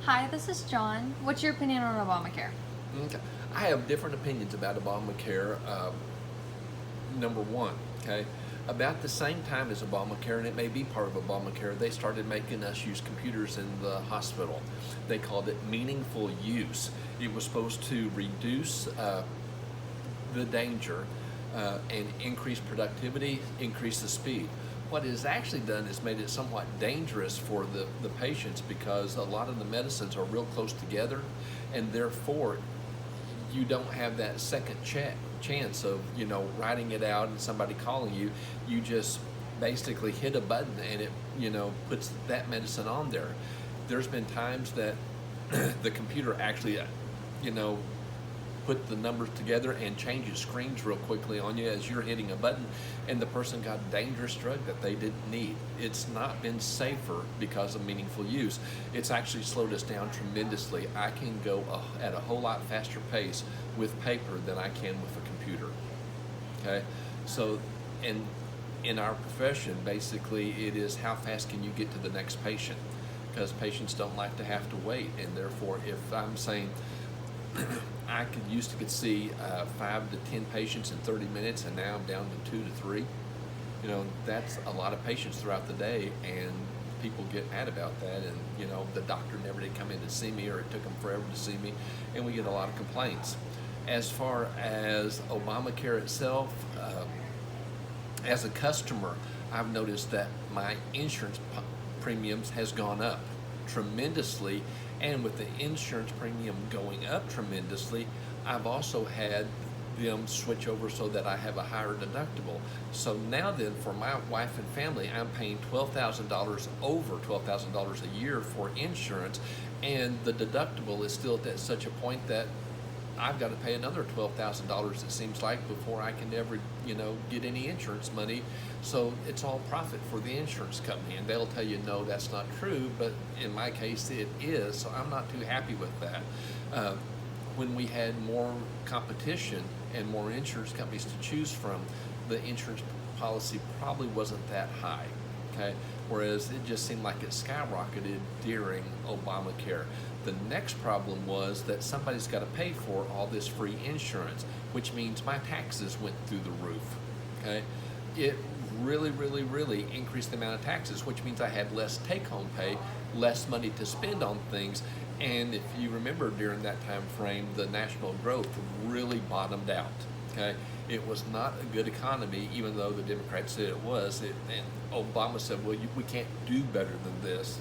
Hi, this is John. What's your opinion on Obamacare? Okay. I have different opinions about Obamacare. Number one, okay, about the same time as Obamacare, and it may be part of Obamacare, they started making us use computers in the hospital. They called it meaningful use. It was supposed to reduce the danger and increase productivity, increase the speed. What it has actually done is made it somewhat dangerous for the patients because a lot of the medicines are real close together, and therefore you don't have that second chance of writing it out and somebody calling you. You just basically hit a button and it puts that medicine on there. There's been times that the computer actually you know put the numbers together and changes screens real quickly on you as you're hitting a button, and the person got a dangerous drug that they didn't need. It's not been safer because of meaningful use. It's actually slowed us down tremendously. I can go at a whole lot faster pace with paper than I can with a computer. Okay, so in our profession, basically, it is how fast can you get to the next patient, because patients don't like to have to wait, and therefore, if I'm saying I used to see 5 to 10 patients in 30 minutes, and now I'm down to 2 to 3. That's a lot of patients throughout the day, and people get mad about that. And the doctor never did come in to see me, or it took them forever to see me, and we get a lot of complaints. As far as Obamacare itself, as a customer, I've noticed that my insurance premiums has gone up tremendously, and with the insurance premium going up tremendously, I've also had them switch over so that I have a higher deductible. So now then, for my wife and family, I'm paying $12,000, over $12,000 a year for insurance, and the deductible is still at such a point that I've got to pay another $12,000, it seems like, before I can ever, get any insurance money. So it's all profit for the insurance company, and they'll tell you, no, that's not true, but in my case, it is, so I'm not too happy with that. When we had more competition and more insurance companies to choose from, the insurance policy probably wasn't that high, okay? Whereas it just seemed like it skyrocketed during Obamacare. The next problem was that somebody's got to pay for all this free insurance, which means my taxes went through the roof, okay? It really, really, really increased the amount of taxes, which means I had less take-home pay, less money to spend on things. And if you remember, during that time frame, the national growth really bottomed out, okay? It was not a good economy, even though the Democrats said it was. And Obama said, well, we can't do better than this.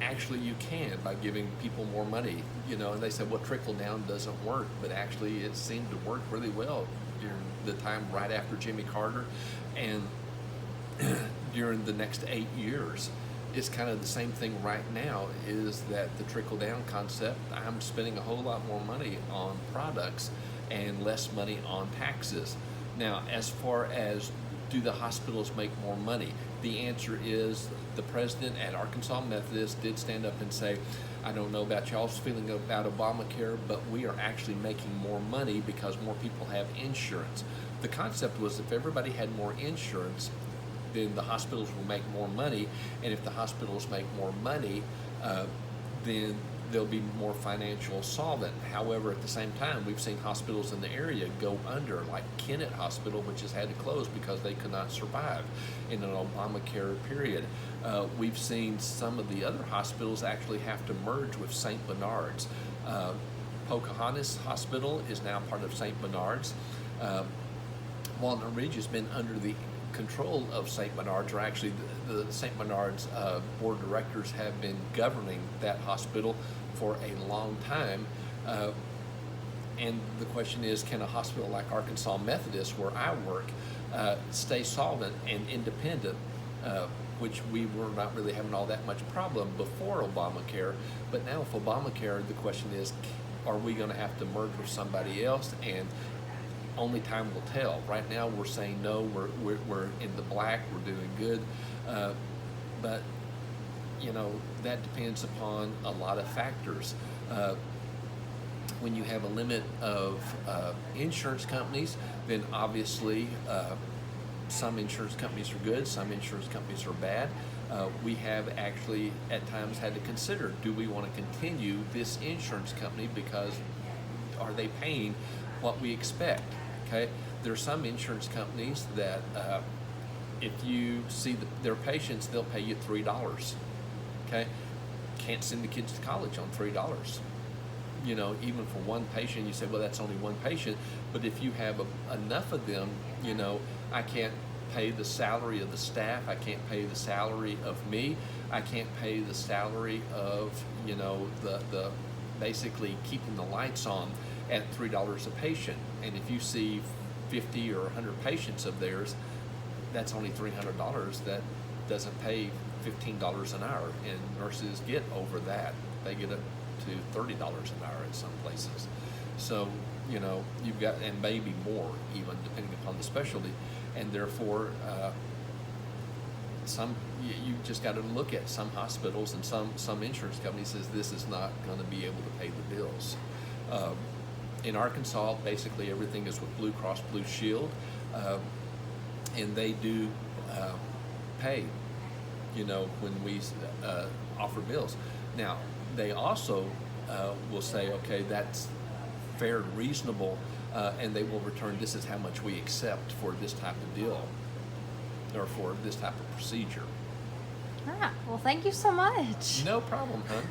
Actually, you can, by giving people more money, and they said, well, trickle down doesn't work, but actually it seemed to work really well during the time right after Jimmy Carter, and during the next 8 years. It's kind of the same thing right now, is that the trickle down concept, I'm spending a whole lot more money on products and less money on taxes. Now, as far as do the hospitals make more money? The answer is the president at Arkansas Methodist did stand up and say, I don't know about y'all's feeling about Obamacare, but we are actually making more money because more people have insurance. The concept was, if everybody had more insurance, then the hospitals will make more money, and if the hospitals make more money, then they'll be more financial solvent. However, at the same time, we've seen hospitals in the area go under, like Kennett Hospital, which has had to close because they could not survive in an Obamacare period. We've seen some of the other hospitals actually have to merge with St. Bernard's. Pocahontas Hospital is now part of St. Bernard's. Walnut Ridge has been under the control of St. Bernard's, or actually the St. Bernard's board of directors have been governing that hospital for a long time. And the question is, can a hospital like Arkansas Methodist, where I work, stay solvent and independent, which we were not really having all that much problem before Obamacare. But now with Obamacare, the question is, are we going to have to merge with somebody else? And only time will tell. Right now, we're saying no. We're in the black. We're doing good, but that depends upon a lot of factors. When you have a limit of insurance companies, then obviously some insurance companies are good, some insurance companies are bad. We have actually at times had to consider, do we want to continue this insurance company because are they paying what we expect? Okay, there are some insurance companies that if you see their patients, they'll pay you $3. Okay, can't send the kids to college on $3. You know, even for one patient, you say, well, that's only one patient. But if you have enough of them, you know, I can't pay the salary of the staff. I can't pay the salary of me. I can't pay the salary of, you know, the basically keeping the lights on at $3 a patient. And if you see 50 or 100 patients of theirs, that's only $300. That doesn't pay $15 an hour. And nurses get over that. They get up to $30 an hour in some places. So, you know, you've got, and maybe more even, depending upon the specialty. And therefore, you just got to look at some hospitals and some insurance companies says this is not going to be able to pay the bills. In Arkansas, basically everything is with Blue Cross Blue Shield, and they do pay, you know, when we offer bills. Now, they also will say, okay, that's fair and reasonable, and they will return, this is how much we accept for this type of deal or for this type of procedure. Ah, well, thank you so much. No problem, hon.